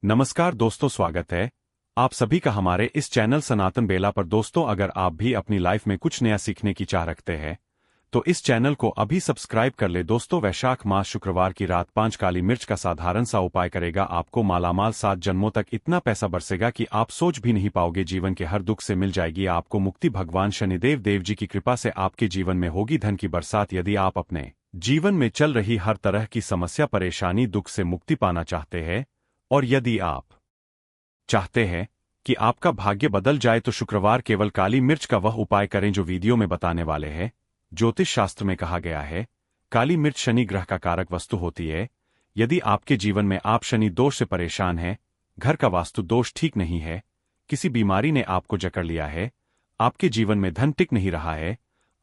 नमस्कार दोस्तों, स्वागत है आप सभी का हमारे इस चैनल सनातन बेला पर। दोस्तों, अगर आप भी अपनी लाइफ में कुछ नया सीखने की चाह रखते हैं तो इस चैनल को अभी सब्सक्राइब कर ले। दोस्तों, वैशाख मास शुक्रवार की रात 5 काली मिर्च का साधारण सा उपाय करेगा आपको मालामाल, 7 जन्मों तक इतना पैसा बरसेगा कि आप सोच भी नहीं पाओगे। जीवन के हर दुख से मिल जाएगी आपको मुक्ति। भगवान शनिदेव देव जी की कृपा से आपके जीवन में होगी धन की बरसात। यदि आप अपने जीवन में चल रही हर तरह की समस्या, परेशानी, दुख से मुक्ति पाना चाहते हैं और यदि आप चाहते हैं कि आपका भाग्य बदल जाए तो शुक्रवार केवल काली मिर्च का वह उपाय करें जो वीडियो में बताने वाले हैं। ज्योतिष शास्त्र में कहा गया है काली मिर्च शनि ग्रह का कारक वस्तु होती है। यदि आपके जीवन में आप शनि दोष से परेशान हैं, घर का वास्तु दोष ठीक नहीं है, किसी बीमारी ने आपको जकड़ लिया है, आपके जीवन में धन टिक नहीं रहा है,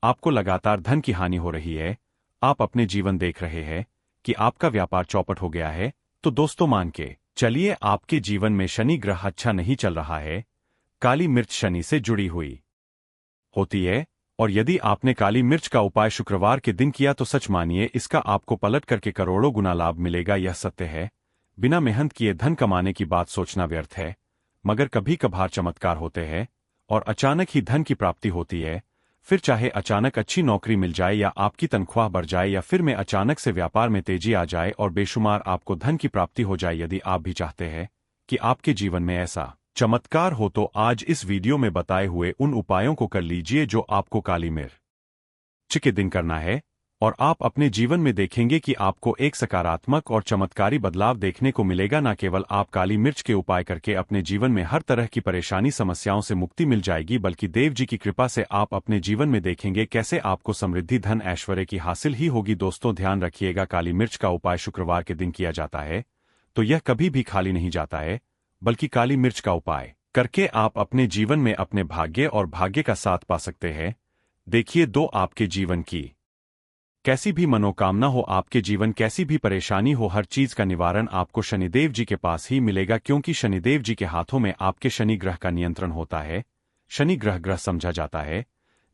आपको लगातार धन की हानि हो रही है, आप अपने जीवन देख रहे हैं कि आपका व्यापार चौपट हो गया है, तो दोस्तों मान के चलिए आपके जीवन में शनि ग्रह अच्छा नहीं चल रहा है। काली मिर्च शनि से जुड़ी हुई होती है और यदि आपने काली मिर्च का उपाय शुक्रवार के दिन किया तो सच मानिए इसका आपको पलट करके करोड़ों गुना लाभ मिलेगा। यह सत्य है। बिना मेहनत किए धन कमाने की बात सोचना व्यर्थ है, मगर कभी कभार चमत्कार होते हैं और अचानक ही धन की प्राप्ति होती है। फिर चाहे अचानक अच्छी नौकरी मिल जाए या आपकी तनख्वाह बढ़ जाए या फिर में अचानक से व्यापार में तेजी आ जाए और बेशुमार आपको धन की प्राप्ति हो जाए। यदि आप भी चाहते हैं कि आपके जीवन में ऐसा चमत्कार हो तो आज इस वीडियो में बताए हुए उन उपायों को कर लीजिए जो आपको काली मिर्च के दिन करना है और आप अपने जीवन में देखेंगे कि आपको एक सकारात्मक और चमत्कारी बदलाव देखने को मिलेगा। न केवल आप काली मिर्च के उपाय करके अपने जीवन में हर तरह की परेशानी, समस्याओं से मुक्ति मिल जाएगी, बल्कि देव जी की कृपा से आप अपने जीवन में देखेंगे कैसे आपको समृद्धि, धन, ऐश्वर्य की हासिल ही होगी। दोस्तों ध्यान रखिएगा, काली मिर्च का उपाय शुक्रवार के दिन किया जाता है तो यह कभी भी खाली नहीं जाता है, बल्कि काली मिर्च का उपाय करके आप अपने जीवन में अपने भाग्य और भाग्य का साथ पा सकते हैं। देखिए, दो आपके जीवन की कैसी भी मनोकामना हो, आपके जीवन कैसी भी परेशानी हो, हर चीज का निवारण आपको शनिदेव जी के पास ही मिलेगा, क्योंकि शनिदेव जी के हाथों में आपके शनि ग्रह का नियंत्रण होता है। शनि ग्रह समझा जाता है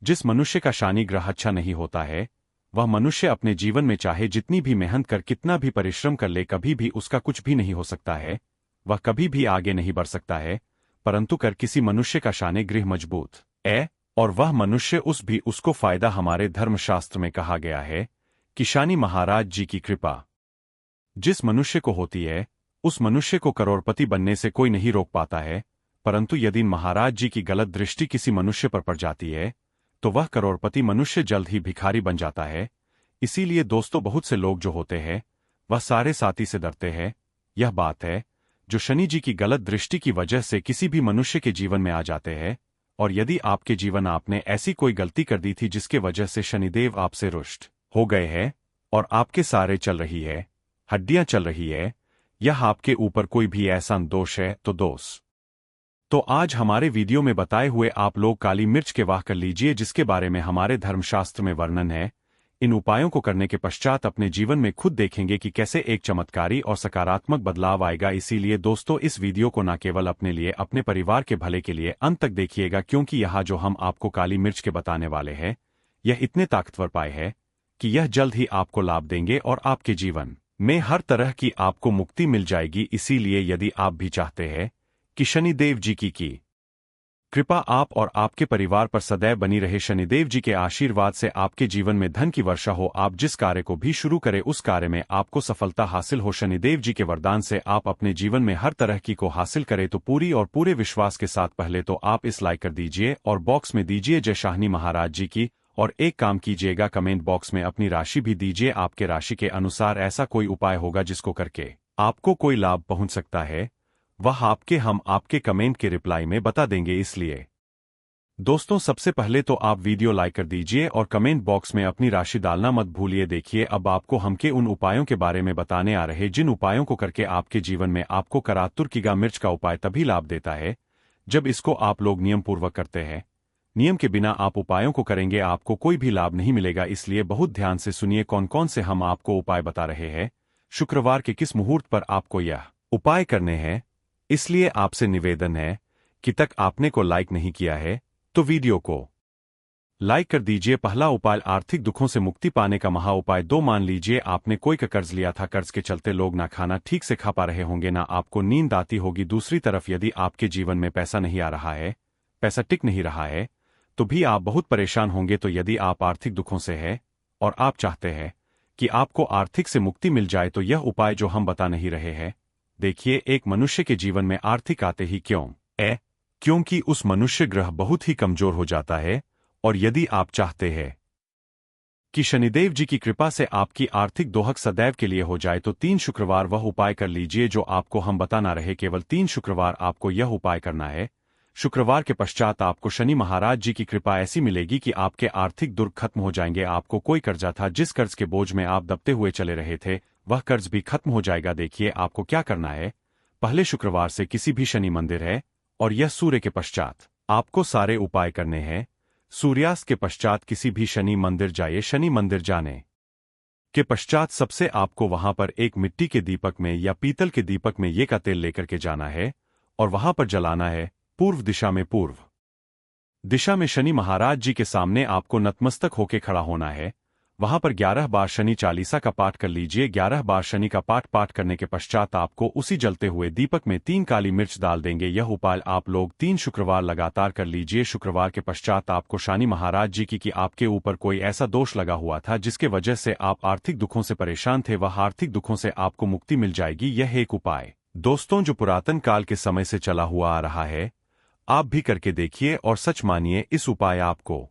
जिस मनुष्य का शनि ग्रह अच्छा नहीं होता है, वह मनुष्य अपने जीवन में चाहे जितनी भी मेहनत कर, कितना भी परिश्रम कर ले, कभी भी उसका कुछ भी नहीं हो सकता है, वह कभी भी आगे नहीं बढ़ सकता है। परंतु कर किसी मनुष्य का शनि ग्रह मजबूत है और वह मनुष्य उसको फायदा। हमारे धर्मशास्त्र में कहा गया है कि शनि महाराज जी की कृपा जिस मनुष्य को होती है उस मनुष्य को करोड़पति बनने से कोई नहीं रोक पाता है, परंतु यदि महाराज जी की गलत दृष्टि किसी मनुष्य पर पड़ जाती है तो वह करोड़पति मनुष्य जल्द ही भिखारी बन जाता है। इसीलिए दोस्तों, बहुत से लोग जो होते हैं वह सारे साथी से डरते हैं। यह बात है जो शनि जी की गलत दृष्टि की वजह से किसी भी मनुष्य के जीवन में आ जाते हैं। और यदि आपके जीवन आपने ऐसी कोई गलती कर दी थी जिसके वजह से शनिदेव आपसे रुष्ट हो गए हैं और आपके सारे चल रही है, हड्डियां चल रही है, यह आपके ऊपर कोई भी ऐसा दोष है तो आज हमारे वीडियो में बताए हुए आप लोग काली मिर्च के वाह कर लीजिए, जिसके बारे में हमारे धर्मशास्त्र में वर्णन है। इन उपायों को करने के पश्चात अपने जीवन में खुद देखेंगे कि कैसे एक चमत्कारी और सकारात्मक बदलाव आएगा। इसीलिए दोस्तों, इस वीडियो को न केवल अपने लिए, अपने परिवार के भले के लिए अंत तक देखिएगा, क्योंकि यहाँ जो हम आपको काली मिर्च के बताने वाले हैं यह इतने ताकतवर पाए हैं कि यह जल्द ही आपको लाभ देंगे और आपके जीवन में हर तरह की आपको मुक्ति मिल जाएगी। इसीलिए यदि आप भी चाहते हैं कि शनिदेव जी की कृपा आप और आपके परिवार पर सदैव बनी रहे, शनिदेव जी के आशीर्वाद से आपके जीवन में धन की वर्षा हो, आप जिस कार्य को भी शुरू करें उस कार्य में आपको सफलता हासिल हो, शनिदेव जी के वरदान से आप अपने जीवन में हर तरह की को हासिल करें, तो पूरी और पूरे विश्वास के साथ पहले तो आप इस लाइक कर दीजिए और बॉक्स में दीजिए जय शाहनी महाराज जी की। और एक काम कीजिएगा, कमेंट बॉक्स में अपनी राशि भी दीजिए। आपके राशि के अनुसार ऐसा कोई उपाय होगा जिसको करके आपको कोई लाभ पहुंच सकता है, वह हम आपके कमेंट के रिप्लाई में बता देंगे। इसलिए दोस्तों, सबसे पहले तो आप वीडियो लाइक कर दीजिए और कमेंट बॉक्स में अपनी राशि डालना मत भूलिए। देखिए, अब आपको हमके उन उपायों के बारे में बताने आ रहे जिन उपायों को करके आपके जीवन में आपको करातुर की मिर्च का उपाय तभी लाभ देता है जब इसको आप लोग नियम पूर्वक करते हैं। नियम के बिना आप उपायों को करेंगे आपको कोई भी लाभ नहीं मिलेगा। इसलिए बहुत ध्यान से सुनिए कौन कौन से हम आपको उपाय बता रहे हैं, शुक्रवार के किस मुहूर्त पर आपको यह उपाय करने हैं। इसलिए आपसे निवेदन है कि तक आपने को लाइक नहीं किया है तो वीडियो को लाइक कर दीजिए। पहला उपाय आर्थिक दुखों से मुक्ति पाने का महा उपाय। 2 मान लीजिए आपने कोई का कर्ज लिया था, कर्ज के चलते लोग ना खाना ठीक से खा पा रहे होंगे, ना आपको नींद आती होगी। दूसरी तरफ यदि आपके जीवन में पैसा नहीं आ रहा है, पैसा टिक नहीं रहा है, तो भी आप बहुत परेशान होंगे। तो यदि आप आर्थिक दुखों से है और आप चाहते हैं कि आपको आर्थिक से मुक्ति मिल जाए, तो यह उपाय जो हम बता नहीं रहे हैं, देखिए, एक मनुष्य के जीवन में आर्थिक आते ही क्यों क्योंकि उस मनुष्य ग्रह बहुत ही कमजोर हो जाता है। और यदि आप चाहते हैं कि शनिदेव जी की कृपा से आपकी आर्थिक दोहक सदैव के लिए हो जाए, तो 3 शुक्रवार वह उपाय कर लीजिए जो आपको हम बता ना रहे। केवल 3 शुक्रवार आपको यह उपाय करना है। शुक्रवार के पश्चात आपको शनि महाराज जी की कृपा ऐसी मिलेगी कि आपके आर्थिक दुर्ग खत्म हो जाएंगे। आपको कोई कर्जा था, जिस कर्ज के बोझ में आप दबते हुए चले रहे थे, वह कर्ज भी खत्म हो जाएगा। देखिए आपको क्या करना है। पहले शुक्रवार से किसी भी शनि मंदिर है, और यह सूर्य के पश्चात आपको सारे उपाय करने हैं। सूर्यास्त के पश्चात किसी भी शनि मंदिर जाइए। शनि मंदिर जाने के पश्चात सबसे आपको वहां पर एक मिट्टी के दीपक में या पीतल के दीपक में ये का तेल लेकर के जाना है, और वहां पर जलाना है। पूर्व दिशा में, पूर्व दिशा में शनि महाराज जी के सामने आपको नतमस्तक होके खड़ा होना है। वहां पर 11 बार शनि चालीसा का पाठ कर लीजिए। 11 बार शनि का पाठ करने के पश्चात आपको उसी जलते हुए दीपक में 3 काली मिर्च डाल देंगे। यह उपाय आप लोग 3 शुक्रवार लगातार कर लीजिए। शुक्रवार के पश्चात आपको शनि महाराज जी की कि आपके ऊपर कोई ऐसा दोष लगा हुआ था जिसके वजह से आप आर्थिक दुखों से परेशान थे, वह आर्थिक दुखों से आपको मुक्ति मिल जाएगी। यह एक उपाय दोस्तों जो पुरातन काल के समय से चला हुआ आ रहा है, आप भी करके देखिए और सच मानिए इस उपाय आपको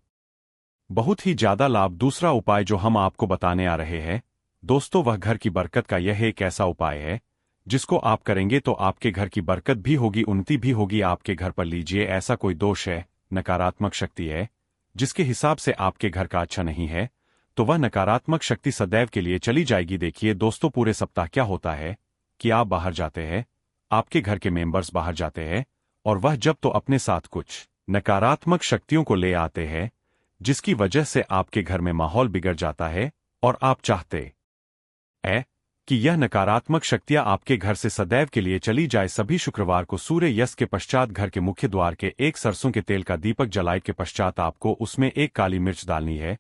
बहुत ही ज्यादा लाभ। दूसरा उपाय जो हम आपको बताने आ रहे हैं दोस्तों, वह घर की बरकत का। यह एक ऐसा उपाय है जिसको आप करेंगे तो आपके घर की बरकत भी होगी, उन्नति भी होगी। आपके घर पर लीजिए ऐसा कोई दोष है, नकारात्मक शक्ति है जिसके हिसाब से आपके घर का अच्छा नहीं है, तो वह नकारात्मक शक्ति सदैव के लिए चली जाएगी। देखिए दोस्तों, पूरे सप्ताह क्या होता है कि आप बाहर जाते हैं, आपके घर के मेंबर्स बाहर जाते हैं, और वह जब तो अपने साथ कुछ नकारात्मक शक्तियों को ले आते हैं, जिसकी वजह से आपके घर में माहौल बिगड़ जाता है। और आप चाहते हैं कि यह नकारात्मक शक्तियां आपके घर से सदैव के लिए चली जाए। सभी शुक्रवार को सूर्य यस्त के पश्चात घर के मुख्य द्वार के एक सरसों के तेल का दीपक जलाए के पश्चात आपको उसमें एक काली मिर्च डालनी है।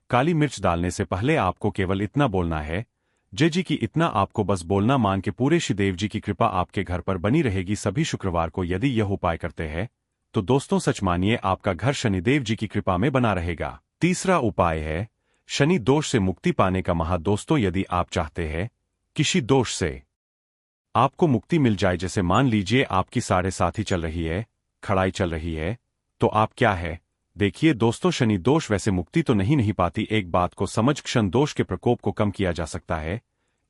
काली मिर्च डालने से पहले आपको केवल इतना बोलना है, जय जी की। इतना आपको बस बोलना, मान के पूरे शिवदेव जी की कृपा आपके घर पर बनी रहेगी। सभी शुक्रवार को यदि यह उपाय करते हैं तो दोस्तों सच मानिए आपका घर शनिदेव जी की कृपा में बना रहेगा। तीसरा उपाय है शनि दोष से मुक्ति पाने का महा। दोस्तों यदि आप चाहते हैं किसी दोष से आपको मुक्ति मिल जाए, जैसे मान लीजिए आपकी 7.5 चल रही है, खड़ाई चल रही है, तो आप क्या है देखिए दोस्तों, शनि दोष वैसे मुक्ति तो नहीं पाती। एक बात को समझ, क्षण दोष के प्रकोप को कम किया जा सकता है।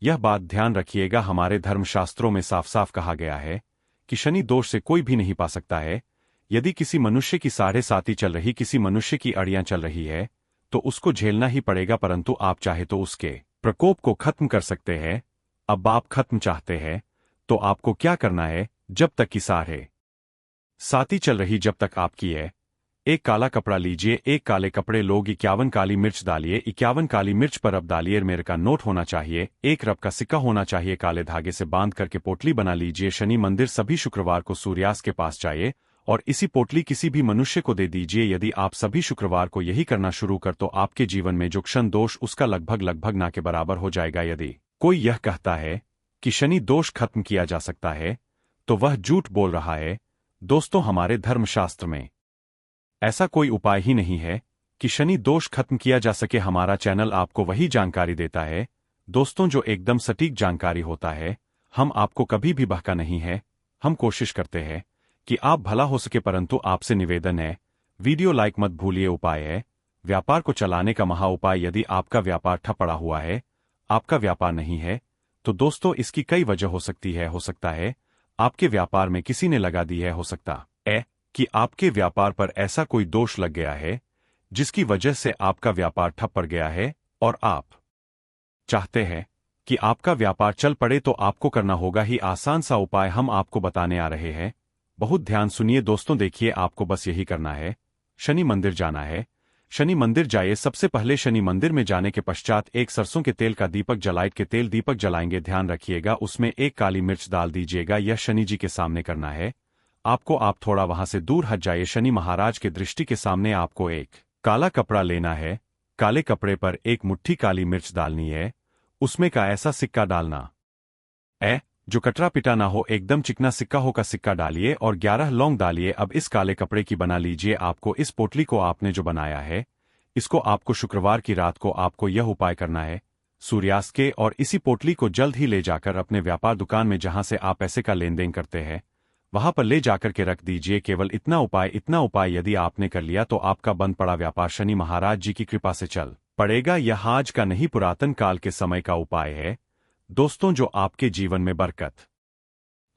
यह बात ध्यान रखिएगा, हमारे धर्मशास्त्रों में साफ साफ कहा गया है कि शनि दोष से कोई भी नहीं पा सकता है। यदि किसी मनुष्य की 7.5 चल रही, किसी मनुष्य की अड़ियां चल रही है, तो उसको झेलना ही पड़ेगा, परंतु आप चाहे तो उसके प्रकोप को खत्म कर सकते हैं। अब आप खत्म चाहते हैं तो आपको क्या करना है, जब तक की 7.5 चल रही, जब तक आपकी है, एक काला कपड़ा लीजिए। एक काले कपड़े लोग 51 काली मिर्च डालिए। 51 काली मिर्च पर अब डालिए मेरे का नोट होना चाहिए, 1 रब का सिक्का होना चाहिए। काले धागे से बांध करके पोटली बना लीजिए। शनि मंदिर सभी शुक्रवार को सूर्यास्त के पास जाइए और इसी पोटली किसी भी मनुष्य को दे दीजिए। यदि आप सभी शुक्रवार को यही करना शुरू कर, तो आपके जीवन में जो क्षण दोष उसका लगभग ना के बराबर हो जाएगा। यदि कोई यह कहता है कि शनि दोष खत्म किया जा सकता है, तो वह झूठ बोल रहा है। दोस्तों हमारे धर्मशास्त्र में ऐसा कोई उपाय ही नहीं है कि शनि दोष खत्म किया जा सके। हमारा चैनल आपको वही जानकारी देता है दोस्तों जो एकदम सटीक जानकारी होता है। हम आपको कभी भी बहका नहीं है, हम कोशिश करते हैं कि आप भला हो सके, परंतु आपसे निवेदन है वीडियो लाइक मत भूलिए। उपाय है व्यापार को चलाने का महा उपाय। यदि आपका व्यापार ठप पड़ा हुआ है, आपका व्यापार नहीं है, तो दोस्तों इसकी कई वजह हो सकती है। हो सकता है आपके व्यापार में किसी ने लगा दी है, हो सकता है कि आपके व्यापार पर ऐसा कोई दोष लग गया है जिसकी वजह से आपका व्यापार ठप पड़ गया है, और आप चाहते हैं कि आपका व्यापार चल पड़े, तो आपको करना होगा ही आसान सा उपाय हम आपको बताने आ रहे हैं। बहुत ध्यान सुनिए दोस्तों, देखिए आपको बस यही करना है, शनि मंदिर जाना है। शनि मंदिर जाइए। सबसे पहले शनि मंदिर में जाने के पश्चात एक सरसों के तेल का दीपक जलाइट के तेल दीपक जलाएंगे। ध्यान रखिएगा उसमें एक काली मिर्च डाल दीजिएगा। यह शनि जी के सामने करना है आपको। आप थोड़ा वहां से दूर हट जाइए। शनि महाराज के दृष्टि के सामने आपको एक काला कपड़ा लेना है, काले कपड़े पर एक मुट्ठी काली मिर्च डालनी है, उसमें का ऐसा सिक्का डालना जो कटरा पिटा ना हो, एकदम चिकना सिक्का हो का सिक्का डालिए और 11 लौंग डालिए। अब इस काले कपड़े की बना लीजिए। आपको इस पोटली को आपने जो बनाया है, इसको आपको शुक्रवार की रात को आपको यह उपाय करना है सूर्यास्त के, और इसी पोटली को जल्द ही ले जाकर अपने व्यापार दुकान में जहां से आप पैसे का लेन देन करते हैं वहां पर ले जाकर के रख दीजिए। केवल इतना उपाय यदि आपने कर लिया तो आपका बंद पड़ा व्यापार शनि महाराज जी की कृपा से चल पड़ेगा। यह आज का नहीं, पुरातन काल के समय का उपाय है दोस्तों, जो आपके जीवन में बरकत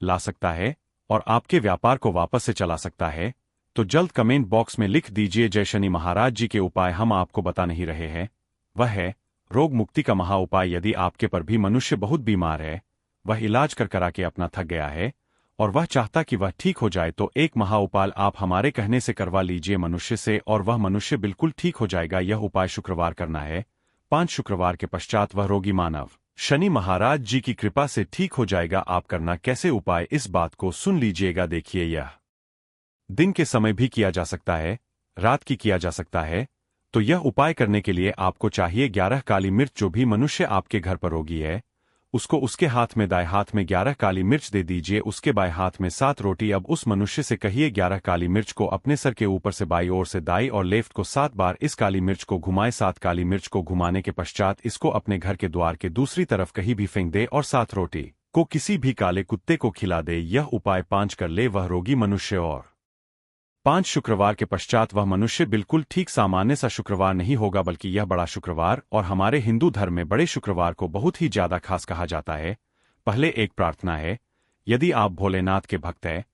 ला सकता है और आपके व्यापार को वापस से चला सकता है। तो जल्द कमेंट बॉक्स में लिख दीजिए जय शनि महाराज जी के उपाय हम आपको बता नहीं रहे हैं, वह है रोग मुक्ति का महा उपाय। यदि आपके पर भी मनुष्य बहुत बीमार है, वह इलाज कर करा के अपना थक गया है और वह चाहता कि वह ठीक हो जाए, तो एक महा उपाय आप हमारे कहने से करवा लीजिए मनुष्य से और वह मनुष्य बिल्कुल ठीक हो जाएगा। यह उपाय शुक्रवार करना है। 5 शुक्रवार के पश्चात वह रोगी मानव शनि महाराज जी की कृपा से ठीक हो जाएगा। आप करना कैसे उपाय, इस बात को सुन लीजिएगा। देखिए, यह दिन के समय भी किया जा सकता है, रात की किया जा सकता है। तो यह उपाय करने के लिए आपको चाहिए 11 काली मिर्च। जो भी मनुष्य आपके घर पर रोगी है, उसको उसके हाथ में दाएं हाथ में 11 काली मिर्च दे दीजिए, उसके बाएं हाथ में 7 रोटी। अब उस मनुष्य से कहिए 11 काली मिर्च को अपने सर के ऊपर से बाईं ओर से दाईं और लेफ्ट को 7 बार इस काली मिर्च को घुमाए। 7 काली मिर्च को घुमाने के पश्चात इसको अपने घर के द्वार के दूसरी तरफ कहीं भी फेंक दे और 7 रोटी को किसी भी काले कुत्ते को खिला दे। यह उपाय 5 कर ले वह रोगी मनुष्य और 5 शुक्रवार के पश्चात वह मनुष्य बिल्कुल ठीक। सामान्य सा शुक्रवार नहीं होगा, बल्कि यह बड़ा शुक्रवार, और हमारे हिंदू धर्म में बड़े शुक्रवार को बहुत ही ज्यादा खास कहा जाता है। पहले एक प्रार्थना है, यदि आप भोलेनाथ के भक्त हैं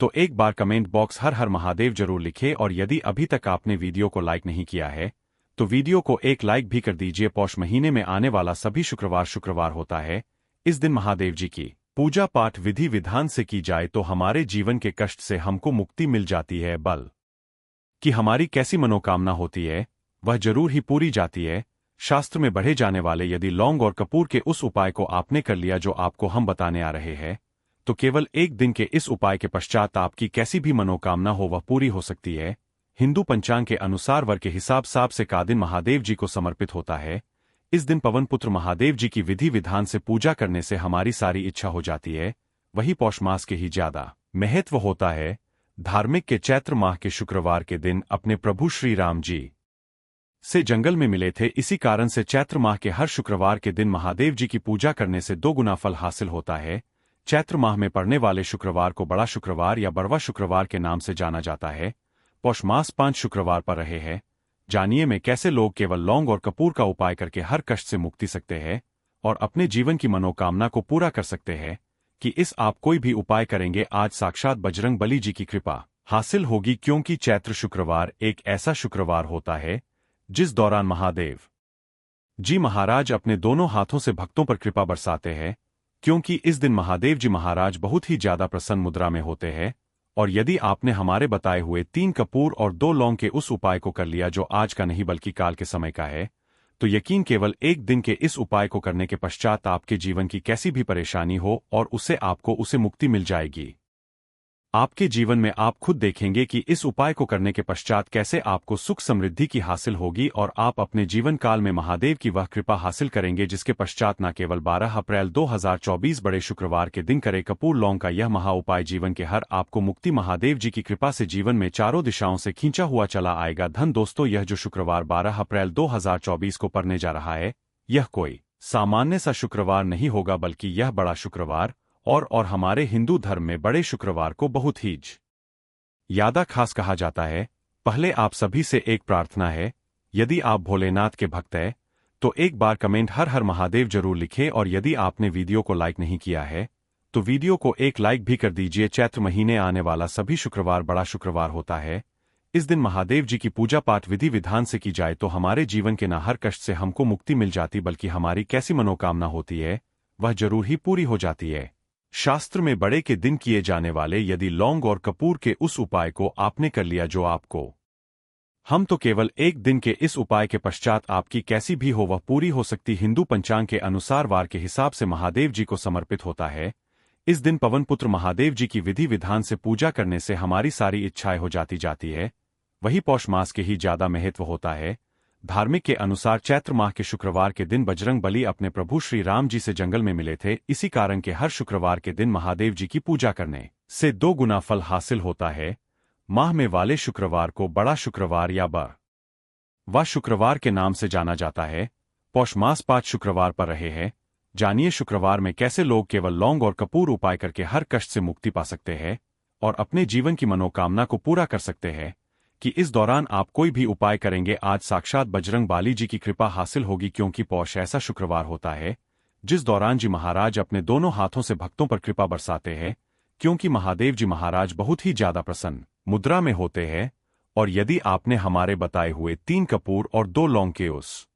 तो एक बार कमेंट बॉक्स हर हर महादेव जरूर लिखे, और यदि अभी तक आपने वीडियो को लाइक नहीं किया है तो वीडियो को एक लाइक भी कर दीजिए। पौष महीने में आने वाला सभी शुक्रवार होता है। इस दिन महादेव जी की पूजा पाठ विधि विधान से की जाए तो हमारे जीवन के कष्ट से हमको मुक्ति मिल जाती है। बल कि हमारी कैसी मनोकामना होती है वह जरूर ही पूरी जाती है। शास्त्र में बढ़े जाने वाले यदि लौंग और कपूर के उस उपाय को आपने कर लिया जो आपको हम बताने आ रहे हैं, तो केवल एक दिन के इस उपाय के पश्चात आपकी कैसी भी मनोकामना हो वह पूरी हो सकती है। हिंदू पंचांग के अनुसार वर के हिसाब से का दिन महादेव जी को समर्पित होता है। इस दिन पवन पुत्र महादेव जी की विधि विधान से पूजा करने से हमारी सारी इच्छा हो जाती है। वही पौष मास के ही ज्यादा महत्व होता है। धार्मिक के चैत्र माह के शुक्रवार के दिन अपने प्रभु श्री राम जी से जंगल में मिले थे। इसी कारण से चैत्र माह के हर शुक्रवार के दिन महादेव जी की पूजा करने से 2 गुना फल हासिल होता है। चैत्र माह में पड़ने वाले शुक्रवार को बड़ा शुक्रवार या बड़वा शुक्रवार के नाम से जाना जाता है। पौष मास 5 शुक्रवार पर रहे हैं। जानिए मैं कैसे लोग केवल लौंग और कपूर का उपाय करके हर कष्ट से मुक्ति सकते हैं और अपने जीवन की मनोकामना को पूरा कर सकते हैं। कि इस आप कोई भी उपाय करेंगे आज साक्षात बजरंग बली जी की कृपा हासिल होगी, क्योंकि चैत्र शुक्रवार एक ऐसा शुक्रवार होता है जिस दौरान महादेव जी महाराज अपने दोनों हाथों से भक्तों पर कृपा बरसाते हैं। क्योंकि इस दिन महादेव जी महाराज बहुत ही ज्यादा प्रसन्न मुद्रा में होते हैं। और यदि आपने हमारे बताए हुए 3 कपूर और 2 लौंग के उस उपाय को कर लिया जो आज का नहीं बल्कि काल के समय का है, तो यकीन केवल एक दिन के इस उपाय को करने के पश्चात आपके जीवन की कैसी भी परेशानी हो और उससे आपको उसे मुक्ति मिल जाएगी। आपके जीवन में आप खुद देखेंगे कि इस उपाय को करने के पश्चात कैसे आपको सुख समृद्धि की हासिल होगी और आप अपने जीवन काल में महादेव की वह कृपा हासिल करेंगे जिसके पश्चात न केवल 12 अप्रैल 2024 बड़े शुक्रवार के दिन करे कपूर लौंग का यह महा उपाय जीवन के हर आपको मुक्ति महादेव जी की कृपा से जीवन में चारों दिशाओं से खींचा हुआ चला आएगा। धन दोस्तों, यह जो शुक्रवार 12 अप्रैल 2024 को पड़ने जा रहा है, यह कोई सामान्य सा शुक्रवार नहीं होगा बल्कि यह बड़ा शुक्रवार और हमारे हिंदू धर्म में बड़े शुक्रवार को बहुत ही ज्यादा खास कहा जाता है। पहले आप सभी से एक प्रार्थना है, यदि आप भोलेनाथ के भक्त हैं तो एक बार कमेंट हर हर महादेव जरूर लिखें, और यदि आपने वीडियो को लाइक नहीं किया है तो वीडियो को एक लाइक भी कर दीजिए। चैत्र महीने आने वाला सभी शुक्रवार बड़ा शुक्रवार होता है। इस दिन महादेव जी की पूजा पाठ विधि विधान से की जाए तो हमारे जीवन के न हर कष्ट से हमको मुक्ति मिल जाती बल्कि हमारी कैसी मनोकामना होती है वह जरूर ही पूरी हो जाती है। शास्त्र में बड़े के दिन किए जाने वाले यदि लौंग और कपूर के उस उपाय को आपने कर लिया जो आपको हम तो केवल एक दिन के इस उपाय के पश्चात आपकी कैसी भी हो वह पूरी हो सकती। हिंदू पंचांग के अनुसार वार के हिसाब से महादेव जी को समर्पित होता है। इस दिन पवन पुत्र महादेव जी की विधि विधान से पूजा करने से हमारी सारी इच्छाएं हो जाती है। वही पौष मास के ही ज्यादा महत्व होता है। धार्मिक के अनुसार चैत्र माह के शुक्रवार के दिन बजरंग बली अपने प्रभु श्री राम जी से जंगल में मिले थे। इसी कारण के हर शुक्रवार के दिन महादेव जी की पूजा करने से 2 गुना फल हासिल होता है। माह में वाले शुक्रवार को बड़ा शुक्रवार या व शुक्रवार के नाम से जाना जाता है। पौष मास 5 शुक्रवार पर रहे हैं। जानिए शुक्रवार में कैसे लोग केवल लौंग और कपूर उपाय करके हर कष्ट से मुक्ति पा सकते हैं और अपने जीवन की मनोकामना को पूरा कर सकते हैं। कि इस दौरान आप कोई भी उपाय करेंगे, आज साक्षात बजरंग बाली जी की कृपा हासिल होगी, क्योंकि पौष ऐसा शुक्रवार होता है जिस दौरान जी महाराज अपने दोनों हाथों से भक्तों पर कृपा बरसाते हैं, क्योंकि महादेव जी महाराज बहुत ही ज्यादा प्रसन्न मुद्रा में होते हैं। और यदि आपने हमारे बताए हुए 3 कपूर और 2 लौंग के उस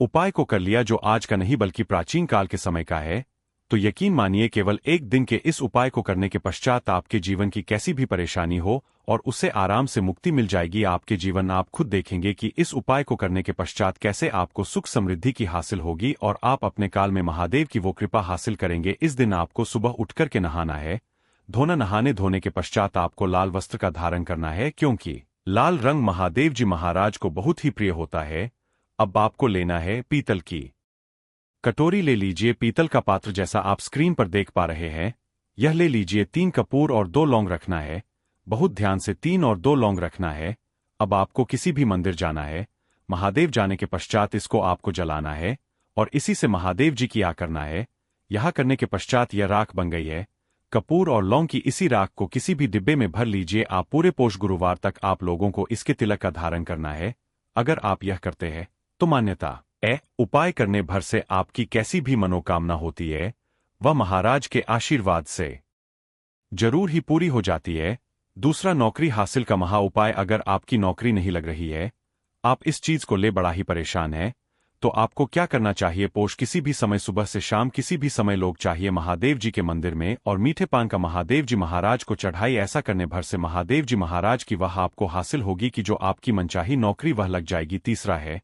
उपाय को कर लिया जो आज का नहीं बल्कि प्राचीन काल के समय का है, तो यकीन मानिए केवल एक दिन के इस उपाय को करने के पश्चात आपके जीवन की कैसी भी परेशानी हो और उससे आराम से मुक्ति मिल जाएगी। आपके जीवन आप खुद देखेंगे कि इस उपाय को करने के पश्चात कैसे आपको सुख समृद्धि की हासिल होगी और आप अपने काल में महादेव की वो कृपा हासिल करेंगे। इस दिन आपको सुबह उठकर के नहाना है, धोना। नहाने धोने के पश्चात आपको लाल वस्त्र का धारण करना है, क्योंकि लाल रंग महादेव जी महाराज को बहुत ही प्रिय होता है। अब आपको लेना है पीतल की कटोरी ले लीजिए, पीतल का पात्र जैसा आप स्क्रीन पर देख पा रहे हैं। यह ले लीजिए, 3 कपूर और 2 लौंग रखना है। बहुत ध्यान से 3 और 2 लौंग रखना है। अब आपको किसी भी मंदिर जाना है। महादेव जाने के पश्चात इसको आपको जलाना है और इसी से महादेव जी की करना है। यह करने के पश्चात यह राख बन गई है। कपूर और लौंग की इसी राख को किसी भी डिब्बे में भर लीजिए। आप पूरे पोष गुरुवार तक आप लोगों को इसके तिलक का धारण करना है। अगर आप यह करते हैं तो मान्यता उपाय करने भर से आपकी कैसी भी मनोकामना होती है वह महाराज के आशीर्वाद से जरूर ही पूरी हो जाती है। दूसरा, नौकरी हासिल का महा उपाय। अगर आपकी नौकरी नहीं लग रही है, आप इस चीज को ले बड़ा ही परेशान है, तो आपको क्या करना चाहिए? पोष किसी भी समय, सुबह से शाम किसी भी समय लोग चाहिए महादेव जी के मंदिर में और मीठे पान का महादेव जी महाराज को चढ़ाई। ऐसा करने भर से महादेव जी महाराज की वह आपको हासिल होगी कि जो आपकी मनचाही नौकरी वह लग जाएगी। तीसरा है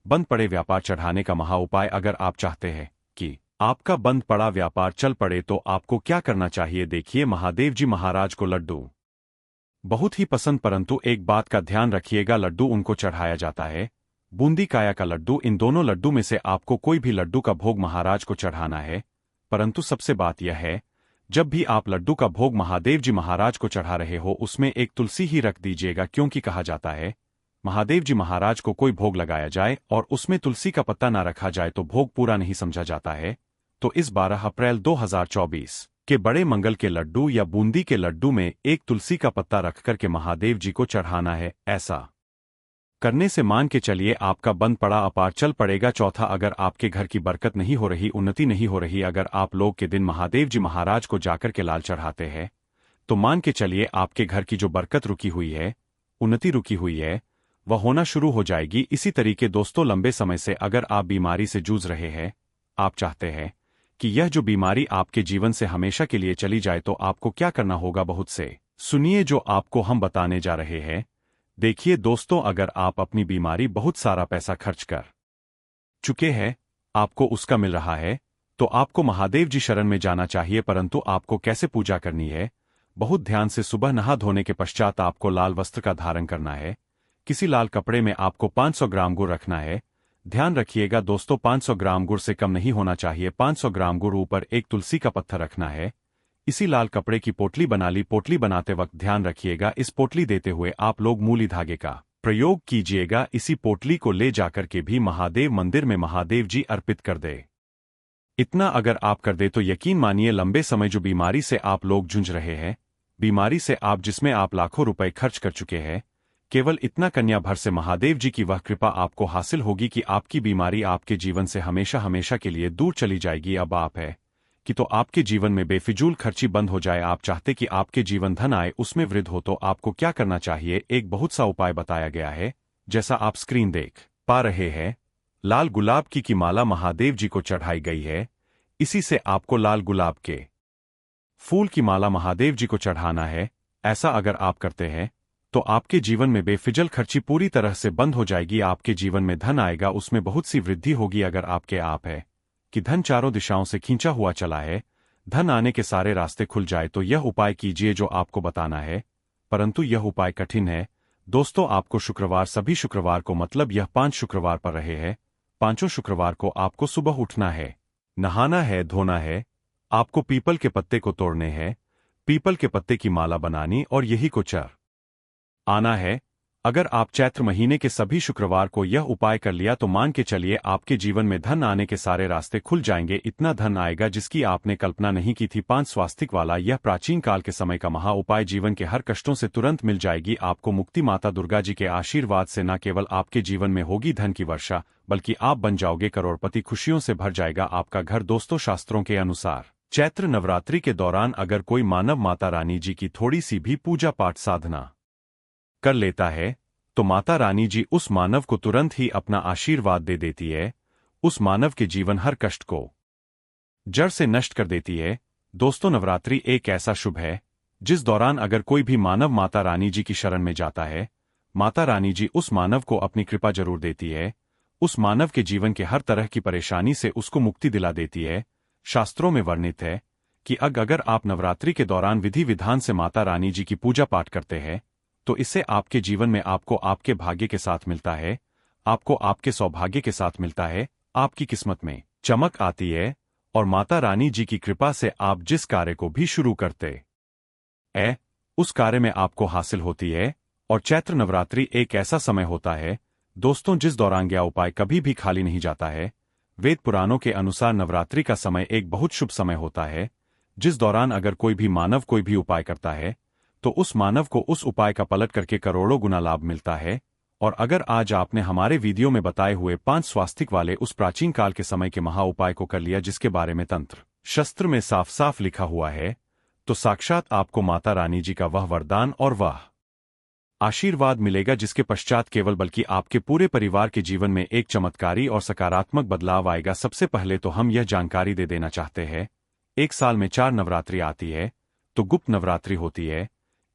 बंद पड़े व्यापार चढ़ाने का महा उपाय। अगर आप चाहते हैं कि आपका बंद पड़ा व्यापार चल पड़े तो आपको क्या करना चाहिए? देखिए, महादेव जी महाराज को लड्डू बहुत ही पसंद, परंतु एक बात का ध्यान रखिएगा, लड्डू उनको चढ़ाया जाता है बूंदी काया का लड्डू। इन दोनों लड्डू में से आपको कोई भी लड्डू का भोग महाराज को चढ़ाना है। परंतु सबसे बात यह है, जब भी आप लड्डू का भोग महादेव जी महाराज को चढ़ा रहे हो उसमें एक तुलसी ही रख दीजिएगा, क्योंकि कहा जाता है महादेव जी महाराज को कोई भोग लगाया जाए और उसमें तुलसी का पत्ता ना रखा जाए तो भोग पूरा नहीं समझा जाता है। तो इस 12 अप्रैल 2024 के बड़े मंगल के लड्डू या बूंदी के लड्डू में एक तुलसी का पत्ता रखकर के महादेव जी को चढ़ाना है। ऐसा करने से मान के चलिए आपका बंद पड़ा अपार चल पड़ेगा। चौथा, अगर आपके घर की बरकत नहीं हो रही, उन्नति नहीं हो रही, अगर आप लोग के दिन महादेव जी महाराज को जाकर के लाल चढ़ाते हैं, तो मान के चलिए आपके घर की जो बरकत रुकी हुई है, उन्नति रुकी हुई है, वह होना शुरू हो जाएगी। इसी तरीके दोस्तों, लंबे समय से अगर आप बीमारी से जूझ रहे हैं, आप चाहते हैं कि यह जो बीमारी आपके जीवन से हमेशा के लिए चली जाए, तो आपको क्या करना होगा? बहुत से सुनिए जो आपको हम बताने जा रहे हैं। देखिए दोस्तों, अगर आप अपनी बीमारी बहुत सारा पैसा खर्च कर चुके हैं, आपको उसका मिल रहा है, तो आपको महादेव जी शरण में जाना चाहिए। परंतु आपको कैसे पूजा करनी है? बहुत ध्यान से सुबह नहा धोने के पश्चात आपको लाल वस्त्र का धारण करना है। किसी लाल कपड़े में आपको 500 ग्राम गुड़ रखना है। ध्यान रखिएगा दोस्तों, 500 ग्राम गुड़ से कम नहीं होना चाहिए। 500 ग्राम गुड़ ऊपर एक तुलसी का पत्थर रखना है। इसी लाल कपड़े की पोटली बना ली। पोटली बनाते वक्त ध्यान रखिएगा, इस पोटली देते हुए आप लोग मूली धागे का प्रयोग कीजिएगा। इसी पोटली को ले जाकर के भी महादेव मंदिर में महादेव जी अर्पित कर दे। इतना अगर आप कर दे तो यकीन मानिए लंबे समय जो बीमारी से आप लोग जूझ रहे हैं, बीमारी से आप जिसमें आप लाखों रुपए खर्च कर चुके हैं, केवल इतना कन्या भर से महादेव जी की वह कृपा आपको हासिल होगी कि आपकी बीमारी आपके जीवन से हमेशा हमेशा के लिए दूर चली जाएगी। अब आप है कि तो आपके जीवन में बेफिजूल खर्ची बंद हो जाए। आप चाहते कि आपके जीवन धन आए, उसमें वृद्धि हो, तो आपको क्या करना चाहिए? एक बहुत सा उपाय बताया गया है, जैसा आप स्क्रीन देख पा रहे हैं। लाल गुलाब की माला महादेव जी को चढ़ाई गई है। इसी से आपको लाल गुलाब के फूल की माला महादेव जी को चढ़ाना है। ऐसा अगर आप करते हैं तो आपके जीवन में बेफिजल खर्ची पूरी तरह से बंद हो जाएगी। आपके जीवन में धन आएगा, उसमें बहुत सी वृद्धि होगी। अगर आपके आप है कि धन चारों दिशाओं से खींचा हुआ चला है, धन आने के सारे रास्ते खुल जाए, तो यह उपाय कीजिए जो आपको बताना है। परंतु यह उपाय कठिन है दोस्तों आपको शुक्रवार सभी शुक्रवार को मतलब यह 5 शुक्रवार पर रहे हैं। पांचों शुक्रवार को आपको सुबह उठना है, नहाना है, धोना है, आपको पीपल के पत्ते को तोड़ने हैं, पीपल के पत्ते की माला बनानी और यही को चर आना है। अगर आप चैत्र महीने के सभी शुक्रवार को यह उपाय कर लिया तो मान के चलिए आपके जीवन में धन आने के सारे रास्ते खुल जाएंगे। इतना धन आएगा जिसकी आपने कल्पना नहीं की थी। 5 स्वास्तिक वाला यह प्राचीन काल के समय का महा उपाय जीवन के हर कष्टों से तुरंत मिल जाएगी आपको मुक्ति। माता दुर्गा जी के आशीर्वाद से न केवल आपके जीवन में होगी धन की वर्षा, बल्कि आप बन जाओगे करोड़पति। खुशियों से भर जाएगा आपका घर। दोस्तों शास्त्रों के अनुसार चैत्र नवरात्रि के दौरान अगर कोई मानव माता रानी जी की थोड़ी सी भी पूजा पाठ साधना कर लेता है तो माता रानी जी उस मानव को तुरंत ही अपना आशीर्वाद दे देती है। उस मानव के जीवन हर कष्ट को जड़ से नष्ट कर देती है। दोस्तों नवरात्रि एक ऐसा शुभ है जिस दौरान अगर कोई भी मानव माता रानी जी की शरण में जाता है, माता रानी जी उस मानव को अपनी कृपा जरूर देती है। उस मानव के जीवन के हर तरह की परेशानी से उसको मुक्ति दिला देती है। शास्त्रों में वर्णित है कि अगर आप नवरात्रि के दौरान विधि विधान से माता रानी जी की पूजा पाठ करते हैं तो इससे आपके जीवन में आपको आपके भाग्य के साथ मिलता है, आपको आपके सौभाग्य के साथ मिलता है, आपकी किस्मत में चमक आती है और माता रानी जी की कृपा से आप जिस कार्य को भी शुरू करते हैं उस कार्य में आपको हासिल होती है। और चैत्र नवरात्रि एक ऐसा समय होता है दोस्तों जिस दौरान यह उपाय कभी भी खाली नहीं जाता है। वेद पुराणों के अनुसार नवरात्रि का समय एक बहुत शुभ समय होता है जिस दौरान अगर कोई भी मानव कोई भी उपाय करता है तो उस मानव को उस उपाय का पलट करके करोड़ों गुना लाभ मिलता है। और अगर आज आपने हमारे वीडियो में बताए हुए 5 स्वास्तिक वाले उस प्राचीन काल के समय के महा उपाय को कर लिया जिसके बारे में तंत्र शस्त्र में साफ साफ लिखा हुआ है, तो साक्षात आपको माता रानी जी का वह वरदान और वह आशीर्वाद मिलेगा जिसके पश्चात केवल बल्कि आपके पूरे परिवार के जीवन में एक चमत्कारी और सकारात्मक बदलाव आएगा। सबसे पहले तो हम यह जानकारी दे देना चाहते हैं, एक साल में 4 नवरात्रि आती है, तो गुप्त नवरात्रि होती है,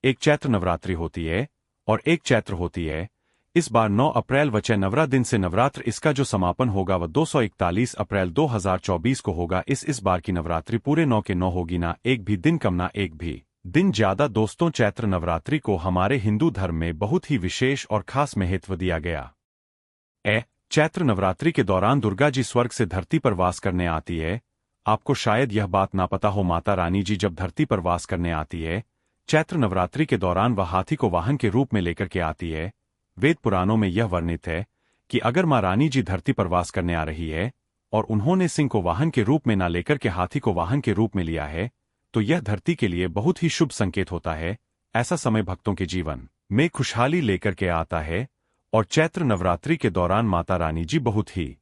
एक चैत्र नवरात्रि होती है और एक चैत्र होती है। इस बार 9 अप्रैल वचै नवरा दिन से नवरात्र इसका जो समापन होगा वह 241 अप्रैल 2024 को होगा। इस बार की नवरात्रि पूरे 9 के 9 होगी, ना एक भी दिन कम ना एक भी दिन ज्यादा। दोस्तों चैत्र नवरात्रि को हमारे हिंदू धर्म में बहुत ही विशेष और खास महत्व दिया गया है। चैत्र नवरात्रि के दौरान दुर्गा जी स्वर्ग से धरती पर वास करने आती है। आपको शायद यह बात ना पता हो, माता रानी जी जब धरती पर वास करने आती है चैत्र नवरात्रि के दौरान वह हाथी को वाहन के रूप में लेकर के आती है। वेद पुराणों में यह वर्णित है कि अगर मां रानी जी धरती पर वास करने आ रही है और उन्होंने सिंह को वाहन के रूप में ना लेकर के हाथी को वाहन के रूप में लिया है तो यह धरती के लिए बहुत ही शुभ संकेत होता है। ऐसा समय भक्तों के जीवन में खुशहाली लेकर के आता है और चैत्र नवरात्रि के दौरान माता रानी जी बहुत ही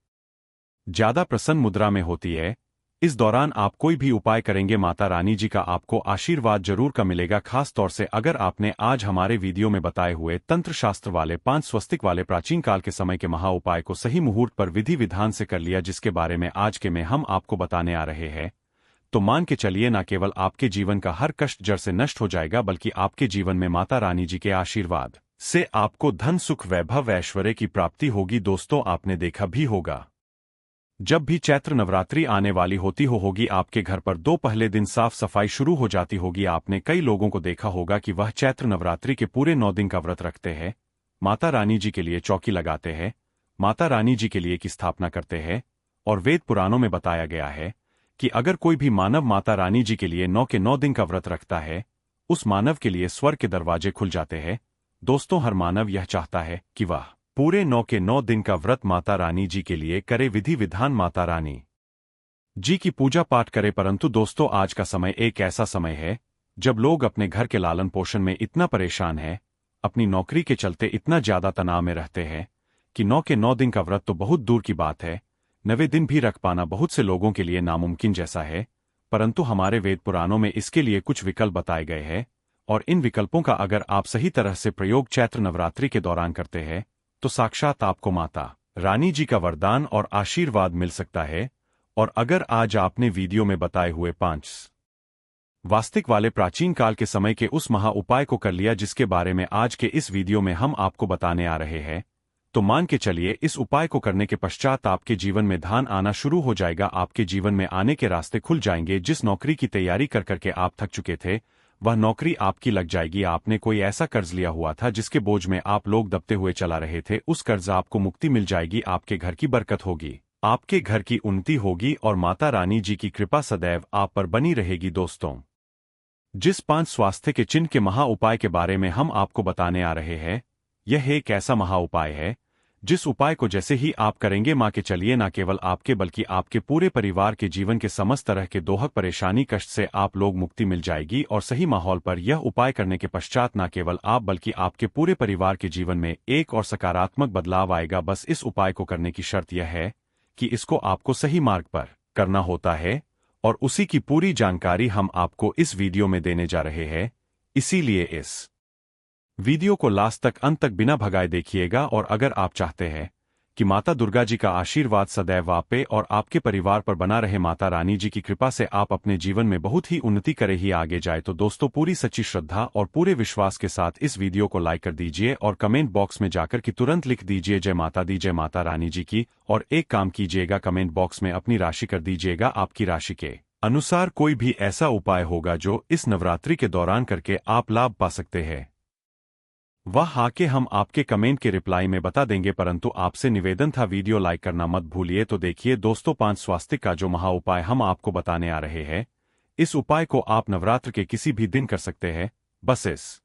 ज्यादा प्रसन्न मुद्रा में होती है। इस दौरान आप कोई भी उपाय करेंगे माता रानी जी का आपको आशीर्वाद जरूर का मिलेगा। खास तौर से अगर आपने आज हमारे वीडियो में बताए हुए तंत्र शास्त्र वाले 5 स्वस्तिक वाले प्राचीन काल के समय के महा उपाय को सही मुहूर्त पर विधि विधान से कर लिया जिसके बारे में आज के में हम आपको बताने आ रहे हैं, तो मान के चलिए न केवल आपके जीवन का हर कष्ट जड़ से नष्ट हो जाएगा बल्कि आपके जीवन में माता रानी जी के आशीर्वाद से आपको धन सुख वैभव ऐश्वर्य की प्राप्ति होगी। दोस्तों आपने देखा भी होगा जब भी चैत्र नवरात्रि आने वाली होगी आपके घर पर 2 पहले दिन साफ सफाई शुरू हो जाती होगी। आपने कई लोगों को देखा होगा कि वह चैत्र नवरात्रि के पूरे 9 दिन का व्रत रखते हैं, माता रानी जी के लिए चौकी लगाते हैं, माता रानी जी के लिए की स्थापना करते हैं। और वेद पुराणों में बताया गया है कि अगर कोई भी मानव माता रानी जी के लिए 9 के 9 दिन का व्रत रखता है उस मानव के लिए स्वर्ग के दरवाजे खुल जाते हैं। दोस्तों हर मानव यह चाहता है कि वह पूरे 9 के 9 दिन का व्रत माता रानी जी के लिए करे, विधि विधान माता रानी जी की पूजा पाठ करे। परंतु दोस्तों आज का समय एक ऐसा समय है जब लोग अपने घर के लालन पोषण में इतना परेशान है, अपनी नौकरी के चलते इतना ज्यादा तनाव में रहते हैं कि 9 के 9 दिन का व्रत तो बहुत दूर की बात है, 9वें दिन भी रख पाना बहुत से लोगों के लिए नामुमकिन जैसा है। परंतु हमारे वेद पुराणों में इसके लिए कुछ विकल्प बताए गए हैं और इन विकल्पों का अगर आप सही तरह से प्रयोग चैत्र नवरात्रि के दौरान करते हैं तो साक्षात आपको माता रानी जी का वरदान और आशीर्वाद मिल सकता है। और अगर आज आपने वीडियो में बताए हुए 5 वास्तविक वाले प्राचीन काल के समय के उस महा उपाय को कर लिया जिसके बारे में आज के इस वीडियो में हम आपको बताने आ रहे हैं, तो मान के चलिए इस उपाय को करने के पश्चात आपके जीवन में धन आना शुरू हो जाएगा। आपके जीवन में आने के रास्ते खुल जाएंगे। जिस नौकरी की तैयारी कर करके आप थक चुके थे वह नौकरी आपकी लग जाएगी। आपने कोई ऐसा कर्ज लिया हुआ था जिसके बोझ में आप लोग दबते हुए चला रहे थे, उस कर्ज आपको मुक्ति मिल जाएगी। आपके घर की बरकत होगी, आपके घर की उन्नति होगी और माता रानी जी की कृपा सदैव आप पर बनी रहेगी। दोस्तों, जिस 5 स्वास्थ्य के चिन्ह के महा उपाय के बारे में हम आपको बताने आ रहे हैं, यह एक ऐसा महा उपाय है जिस उपाय को जैसे ही आप करेंगे, मां के चलिए, न केवल आपके बल्कि आपके पूरे परिवार के जीवन के समस्त तरह के दोहक परेशानी कष्ट से आप लोग मुक्ति मिल जाएगी। और सही माहौल पर यह उपाय करने के पश्चात न केवल आप बल्कि आपके पूरे परिवार के जीवन में एक और सकारात्मक बदलाव आएगा। बस इस उपाय को करने की शर्त यह है कि इसको आपको सही मार्ग पर करना होता है, और उसी की पूरी जानकारी हम आपको इस वीडियो में देने जा रहे हैं। इसीलिए इस वीडियो को लास्ट तक अंत तक बिना भगाए देखिएगा। और अगर आप चाहते हैं कि माता दुर्गा जी का आशीर्वाद सदैव आप पे और आपके परिवार पर बना रहे, माता रानी जी की कृपा से आप अपने जीवन में बहुत ही उन्नति करे ही आगे जाए, तो दोस्तों पूरी सच्ची श्रद्धा और पूरे विश्वास के साथ इस वीडियो को लाइक कर दीजिए और कमेंट बॉक्स में जाकर के तुरंत लिख दीजिए जय माता दी, जय माता रानी जी की। और एक काम कीजिएगा, कमेंट बॉक्स में अपनी राशि कर दीजिएगा। आपकी राशि के अनुसार कोई भी ऐसा उपाय होगा जो इस नवरात्रि के दौरान करके आप लाभ पा सकते हैं, वह आके हम आपके कमेंट के रिप्लाई में बता देंगे। परंतु आपसे निवेदन था, वीडियो लाइक करना मत भूलिए। तो देखिए दोस्तों, 5 स्वास्थ्य का जो महा उपाय हम आपको बताने आ रहे हैं, इस उपाय को आप नवरात्र के किसी भी दिन कर सकते हैं। बस इस